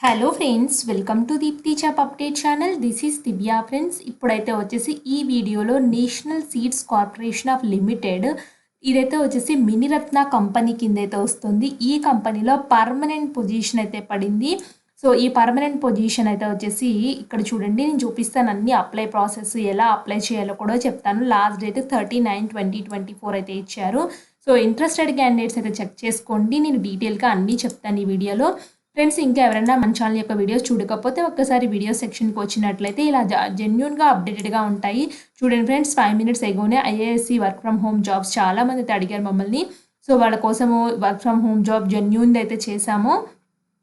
Hello friends, welcome to Deepti job update channel. This is Divya friends. ఇప్పుడైతే వచ్చేసి ఈ వీడియోలో national seeds corporation of limited ఇదైతే వచ్చేసి మినిరత్న కంపెనీ కింద అయితే వస్తుంది. ఈ కంపెనీలో పర్మనెంట్ పొజిషన్ అయితే పడింది. సో ఈ పర్మనెంట్ పొజిషన్ అయితే వచ్చేసి ఇక్కడ చూడండి, నేను చూపిస్తాను అన్ని అప్లై ప్రాసెస్ ఎలా అప్లై చేయాలో కూడా చెప్తాను. లాస్ట్ డేట్ 30/9/2024 అయితే ఇచ్చారు. సో ఇంట్రెస్టెడ్ క్యాండిడేట్స్ అయితే చెక్ చేసుకోండి. నేను డీటెయిల్గా అన్నీ చెప్తాను ఈ వీడియోలో. ఫ్రెండ్స్, ఇంకా ఎవరైనా మన ఛానల్ యొక్క వీడియోస్ చూడకపోతే ఒక్కసారి వీడియో సెక్షన్కి వచ్చినట్లయితే ఇలా జెన్యూన్గా అప్డేటెడ్గా ఉంటాయి. చూడండి ఫ్రెండ్స్, 5 minutes ఎగోనే IASC work from home jobs చాలామంది అయితే అడిగారు మమ్మల్ని. సో వాళ్ళ కోసము work from home job genuine అయితే చేశాము.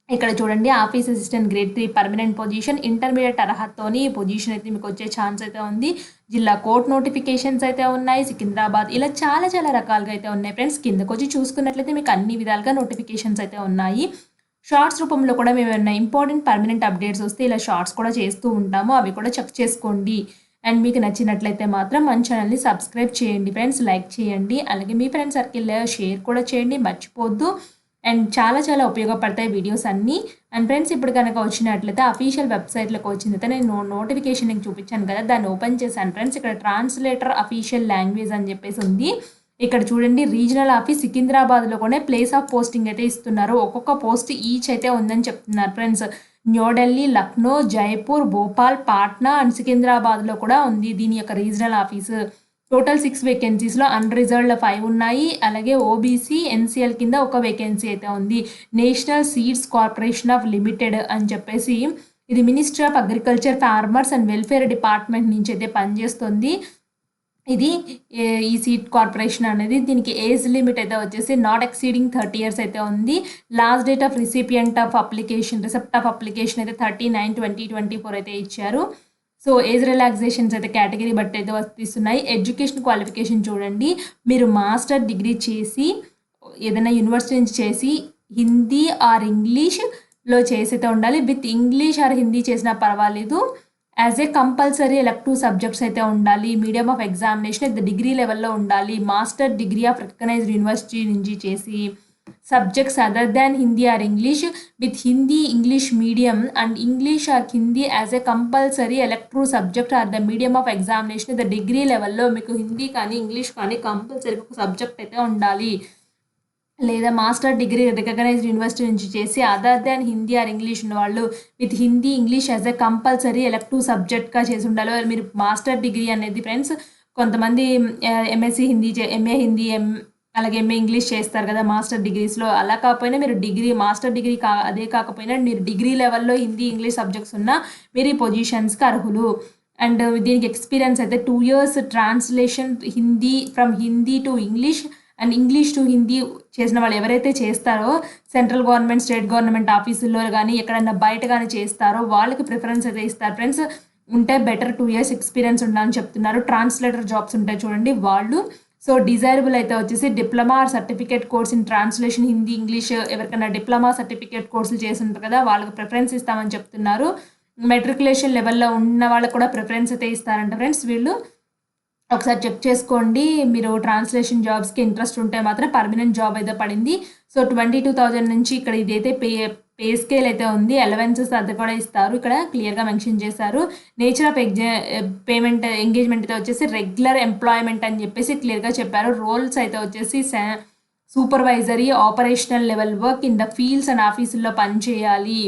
ఇక్కడ చూడండి, office assistant grade 3 permanent position, intermediate అర్హతతోని ఈ పొజిషన్ అయితే మీకు వచ్చే ఛాన్స్ అయితే ఉంది. జిల్లా కోర్ట్ నోటిఫికేషన్స్ అయితే ఉన్నాయి. సికింద్రాబాద్ ఇలా చాలా చాలా రకాలుగా అయితే ఉన్నాయి. ఫ్రెండ్స్, కిందకు వచ్చి చూసుకున్నట్లయితే మీకు అన్ని విధాలుగా నోటిఫికేషన్స్ అయితే ఉన్నాయి. షార్ట్స్ రూపంలో కూడా మేము ఏమైనా ఇంపార్టెంట్ పర్మనెంట్ అప్డేట్స్ వస్తే ఇలా షార్ట్స్ కూడా చేస్తూ ఉంటాము. అవి కూడా చెక్ చేసుకోండి. అండ్ మీకు నచ్చినట్లయితే మాత్రం మన ఛానల్ని సబ్స్క్రైబ్ చేయండి ఫ్రెండ్స్, లైక్ చేయండి. అలాగే మీ ఫ్రెండ్స్ సర్కిల్లో షేర్ కూడా చేయండి, మర్చిపోద్దు. అండ్ చాలా చాలా ఉపయోగపడతాయి వీడియోస్ అన్నీ. అండ్ ఫ్రెండ్స్, ఇప్పుడు కనుక వచ్చినట్లయితే అఫీషియల్ వెబ్సైట్లోకి వచ్చిందైతే నేను నోటిఫికేషన్ మీకు చూపించాను కదా, దాన్ని ఓపెన్ చేశాను ఫ్రెండ్స్. ఇక్కడ ట్రాన్స్లేటర్ అఫీషియల్ లాంగ్వేజ్ అని చెప్పేసి ఉంది. ఇక్కడ చూడండి, రీజనల్ ఆఫీస్ సికింద్రాబాద్లో కూడా ప్లేస్ ఆఫ్ పోస్టింగ్ అయితే ఇస్తున్నారు. ఒక్కొక్క పోస్ట్ ఈచ్ అయితే ఉందని చెప్తున్నారు ఫ్రెండ్స్. న్యూఢిల్లీ, లక్నో, జైపూర్, భోపాల్, పాట్నా అండ్ సికింద్రాబాద్లో కూడా ఉంది దీని యొక్క రీజనల్ ఆఫీసు. టోటల్ 6 వేకెన్సీస్లో అన్రిజర్వ్డ్ 5 ఉన్నాయి. అలాగే ఓబీసీ ఎన్సీఎల్ కింద ఒక వేకెన్సీ అయితే ఉంది. National seeds corporation of limited అని చెప్పేసి ఇది ministry of agriculture, farmers and welfare department నుంచి అయితే పనిచేస్తుంది. ఇది ఈ సీడ్ కార్పొరేషన్ అనేది, దీనికి ఏజ్ లిమిట్ అయితే వచ్చేసి నాట్ ఎక్సీడింగ్ 30 years అయితే ఉంది. Last date of recipient of application, receipt of application అయితే 30/9/2024 అయితే ఇచ్చారు. సో ఏజ్ రిలాక్సేషన్స్ అయితే కేటగిరీ బట్టి అయితే వర్తిస్తున్నాయి. ఎడ్యుకేషన్ క్వాలిఫికేషన్ చూడండి, మీరు మాస్టర్ డిగ్రీ చేసి ఏదైనా యూనివర్సిటీ నుంచి చేసి హిందీ ఆర్ ఇంగ్లీష్లో చేసి అయితే ఉండాలి. విత్ ఇంగ్లీష్ ఆర్ హిందీ చేసినా పర్వాలేదు. As a compulsory elective subjects అయితే ఉండాలి. మీడియం ఆఫ్ ఎగ్జామినేషన్ అయితే డిగ్రీ లెవెల్లో ఉండాలి. Master degree of recognised university నుంచి చేసి subjects other than Hindi or English with Hindi English medium and English or Hindi as a compulsory elective subject or the medium of examination ఇది degree లెవెల్లో మీకు హిందీ కానీ English కానీ కంపల్సరీ ఒక సబ్జెక్ట్ అయితే ఉండాలి. లేదా మాస్టర్ డిగ్రీ రికగ్నైజ్డ్ యూనివర్సిటీ నుంచి చేసి other than Hindi or English ఉన్న వాళ్ళు with Hindi English as a compulsory elective సబ్జెక్ట్గా చేసి ఉండాలి. మీరు మాస్టర్ డిగ్రీ అనేది ఫ్రెండ్స్, కొంతమంది ఎంఎస్సి హిందీ ఎంఏ హిందీ అలాగే ఎంఏ ఇంగ్లీష్ చేస్తారు కదా మాస్టర్ డిగ్రీస్లో. అలా కాకపోయినా మీరు డిగ్రీ మాస్టర్ డిగ్రీ అదే కాకపోయినా మీరు డిగ్రీ లెవెల్లో హిందీ ఇంగ్లీష్ సబ్జెక్ట్స్ ఉన్నా మీరు ఈ పొజిషన్స్కి అర్హులు. అండ్ దీనికి ఎక్స్పీరియన్స్ అయితే 2 years translation Hindi from Hindi to English and English to Hindi చేసిన వాళ్ళు ఎవరైతే చేస్తారో సెంట్రల్ గవర్నమెంట్, స్టేట్ గవర్నమెంట్ ఆఫీసుల్లో కానీ ఎక్కడైనా బయట కానీ చేస్తారో వాళ్ళకి ప్రిఫరెన్స్ అయితే ఇస్తారు ఫ్రెండ్స్. ఉంటే బెటర్ 2 years ఎక్స్పీరియన్స్ ఉండాలని చెప్తున్నారు. ట్రాన్స్లేటర్ జాబ్స్ ఉంటాయి చూడండి వాళ్ళు. సో డిజైరబుల్ అయితే వచ్చేసి diploma or certificate course in translation Hindi English, ఎవరికైనా డిప్లొమా సర్టిఫికేట్ కోర్సులు చేసి ఉంటారు కదా వాళ్ళకి ప్రిఫరెన్స్ ఇస్తామని చెప్తున్నారు. మెట్రికులేషన్ లెవెల్లో ఉన్న వాళ్ళకి కూడా ప్రిఫరెన్స్ అయితే ఇస్తారంట ఫ్రెండ్స్. వీళ్ళు ఒకసారి చెక్ చేసుకోండి. మీరు ట్రాన్స్లేషన్ జాబ్స్కి ఇంట్రెస్ట్ ఉంటే మాత్రం పర్మనెంట్ జాబ్ అయితే పడింది. సో 22,000 నుంచి ఇక్కడ ఇదైతే పే స్కేల్ అయితే ఉంది. అలవెన్సెస్ అది కూడా ఇస్తారు, ఇక్కడ క్లియర్గా మెన్షన్ చేశారు. నేచర్ ఆఫ్ పేమెంట్ ఎంగేజ్మెంట్ అయితే వచ్చేసి రెగ్యులర్ ఎంప్లాయ్మెంట్ అని చెప్పేసి క్లియర్గా చెప్పారు. రోల్స్ అయితే వచ్చేసి supervisory, operational level work in the fields and ఆఫీసుల్లో పనిచేయాలి.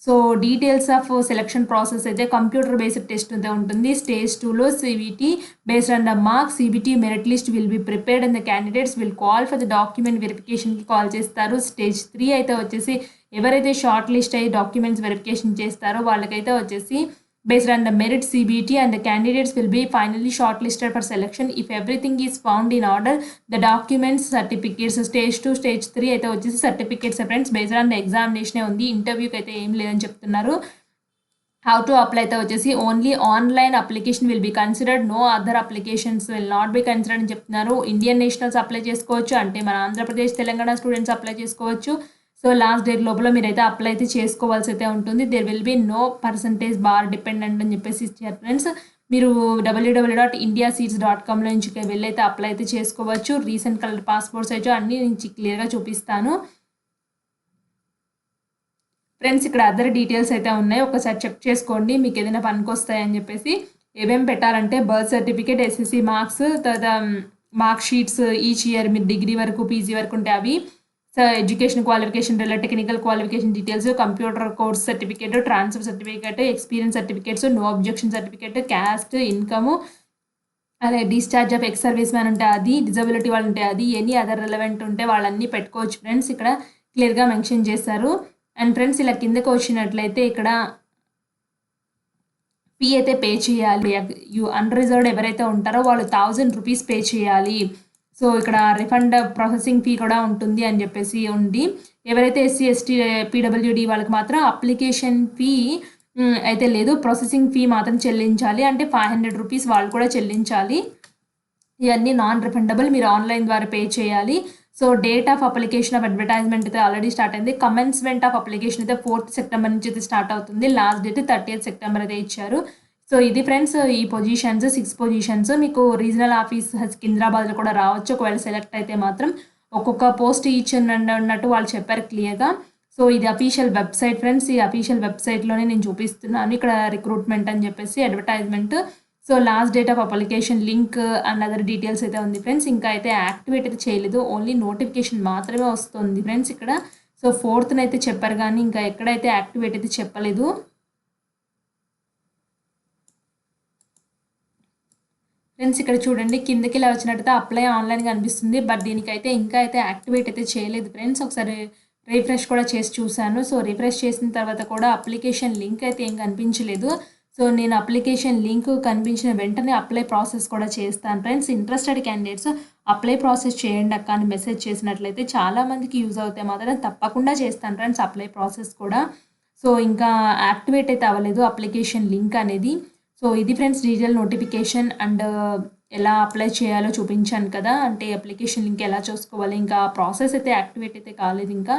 So details of selection process అయితే కంప్యూటర్ బేస్డ్ టెస్ట్ అయితే ఉంటుంది. స్టేజ్ 2లో CBT based on the marks. CBT merit list will be prepared and the candidates will call for the document వెరిఫికేషన్కి call చేస్తారు. Stage 3 అయితే వచ్చేసి ఎవరైతే షార్ట్ లిస్ట్ అయ్యి డాక్యుమెంట్స్ వెరిఫికేషన్ చేస్తారో వాళ్ళకైతే వచ్చేసి based on the merit CBT and the candidates will be finally shortlisted for selection if everything is found in order the documents certificates. Stage 2 Stage 3 అయితే వచ్చేసి certificates friends based on the examination ఉంది. ఇంటర్వ్యూకి అయితే ఏం లేదని చెప్తున్నారు. How to apply అయితే వచ్చేసి only online application will be considered, no other applications will not be considered అని చెప్తున్నారు. ఇండియన్ నేషనల్స్ అప్లై చేసుకోవచ్చు, అంటే మన ఆంధ్రప్రదేశ్ తెలంగాణ స్టూడెంట్స్ అప్లై చేసుకోవచ్చు. సో లాస్ట్ డేట్ లోపల మీరైతే అప్లై అయితే చేసుకోవాల్సి అయితే ఉంటుంది. There will be no percentage bar dependent అని చెప్పేసి ఇచ్చారు ఫ్రెండ్స్. మీరు www.indiaseeds.com నుంచి వెళ్ళైతే అప్లై అయితే చేసుకోవచ్చు. రీసెంట్ కలర్ పాస్పోర్ట్ సైజ్ అన్నీ నుంచి క్లియర్గా చూపిస్తాను. ఫ్రెండ్స్ ఇక్కడ అదర్ డీటెయిల్స్ అయితే ఉన్నాయి, ఒకసారి చెక్ చేసుకోండి మీకు ఏదైనా పనికొస్తాయి అని చెప్పేసి. ఏమేమి పెట్టాలంటే బర్త్ సర్టిఫికేట్, ఎస్ఎస్సి మార్క్స్, తర్వాత మార్క్ షీట్స్ ఈచ్ ఇయర్ మీరు డిగ్రీ వరకు పీజీ వరకు ఉంటే అవి, education qualification, technical qualification details, computer course certificate, transfer certificate, experience certificates, no objection certificate, caste, income, అదే discharge of ex service man ఉంటే అది, disability వాళ్ళు ఉంటే అది, ఎనీ అదర్ రిలవెంట్ ఉంటే వాళ్ళన్నీ పెట్టుకోవచ్చు ఫ్రెండ్స్. ఇక్కడ క్లియర్గా మెన్షన్ చేశారు. అండ్ ఫ్రెండ్స్ ఇలా కిందకు వచ్చినట్లయితే ఇక్కడ ఫీ అయితే పే చేయాలి. అన్రిజర్వ్డ్ ఎవరైతే ఉంటారో వాళ్ళు 1000 రూపీస్ పే చేయాలి. సో ఇక్కడ రిఫండ్ ప్రాసెసింగ్ ఫీ కూడా ఉంటుంది అని చెప్పేసి ఉంది. ఎవరైతే ఎస్సీ ఎస్టీ పీడబ్ల్యూడి వాళ్ళకి మాత్రం అప్లికేషన్ ఫీ అయితే లేదు, ప్రాసెసింగ్ ఫీ మాత్రం చెల్లించాలి. అంటే 500 రూపీస్ వాళ్ళు కూడా చెల్లించాలి. ఇవన్నీ నాన్ రిఫండబుల్, మీరు ఆన్లైన్ ద్వారా పే చేయాలి. So date of application of advertisement అయితే ఆల్రెడీ స్టార్ట్ అయింది. కమెన్స్మెంట్ ఆఫ్ అప్లికేషన్ అయితే 4th సెప్టెంబర్ నుంచి అయితే స్టార్ట్ అవుతుంది. లాస్ట్ డేట్ 30th సెప్టెంబర్ అయితే ఇచ్చారు. సో ఇది ఫ్రెండ్స్ ఈ పొజిషన్స్ 6 పొజిషన్స్. మీకు రీజనల్ ఆఫీస్ సికింద్రాబాద్లో కూడా రావచ్చు ఒకవేళ సెలెక్ట్ అయితే మాత్రం. ఒక్కొక్క పోస్ట్ ఈచ్ అన్నట్టు వాళ్ళు చెప్పారు క్లియర్గా. సో ఇది అఫీషియల్ వెబ్సైట్ ఫ్రెండ్స్, ఈ అఫీషియల్ వెబ్సైట్లోనే నేను చూపిస్తున్నాను. ఇక్కడ రిక్రూట్మెంట్ అని చెప్పేసి advertisement. So last date of application link and other details అయితే ఉంది ఫ్రెండ్స్. ఇంకా అయితే యాక్టివేట్ అయితే చేయలేదు, ఓన్లీ నోటిఫికేషన్ మాత్రమే వస్తుంది ఫ్రెండ్స్ ఇక్కడ. సో 4th అయితే చెప్పారు కానీ ఇంకా ఎక్కడైతే యాక్టివేట్ అయితే చెప్పలేదు. ఫ్రెండ్స్ ఇక్కడ చూడండి కిందకి ఇలా వచ్చినట్టయితే అప్లై ఆన్లైన్ కనిపిస్తుంది, బట్ దీనికైతే ఇంకా అయితే యాక్టివేట్ అయితే చేయలేదు ఫ్రెండ్స్. ఒకసారి రిఫ్రెష్ కూడా చేసి చూశాను. సో రిఫ్రెష్ చేసిన తర్వాత కూడా అప్లికేషన్ లింక్ అయితే ఏం కనిపించలేదు. సో నేను అప్లికేషన్ లింక్ కనిపించిన వెంటనే అప్లై ప్రాసెస్ కూడా చేస్తాను friends. Interested candidates apply process చేయండి అక్క అని మెసేజ్ చేసినట్లయితే చాలామందికి యూజ్ అవుతాయి మాత్రం తప్పకుండా చేస్తాను ఫ్రెండ్స్ అప్లై ప్రాసెస్ కూడా. సో ఇంకా యాక్టివేట్ అయితే అవ్వలేదు అప్లికేషన్ లింక్ అనేది. సో ఇది ఫ్రెండ్స్ డీటెయిల్ నోటిఫికేషన్ అండ్ ఎలా అప్లై చేయాలో చూపించాను కదా, అంటే అప్లికేషన్ లింక్ ఎలా చూసుకోవాలి. ఇంకా ప్రాసెస్ అయితే యాక్టివేట్ అయితే కాలేదు ఇంకా.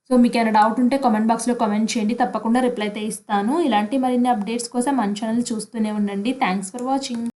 సో మీకు ఏమైనా డౌట్ ఉంటే కామెంట్ బాక్స్లో కామెంట్ చేయండి, తప్పకుండా రిప్లై అయితే ఇస్తాను. ఇలాంటి మరిన్ని అప్డేట్స్ కోసం మన ఛానల్ చూస్తూనే ఉండండి. Thanks for watching.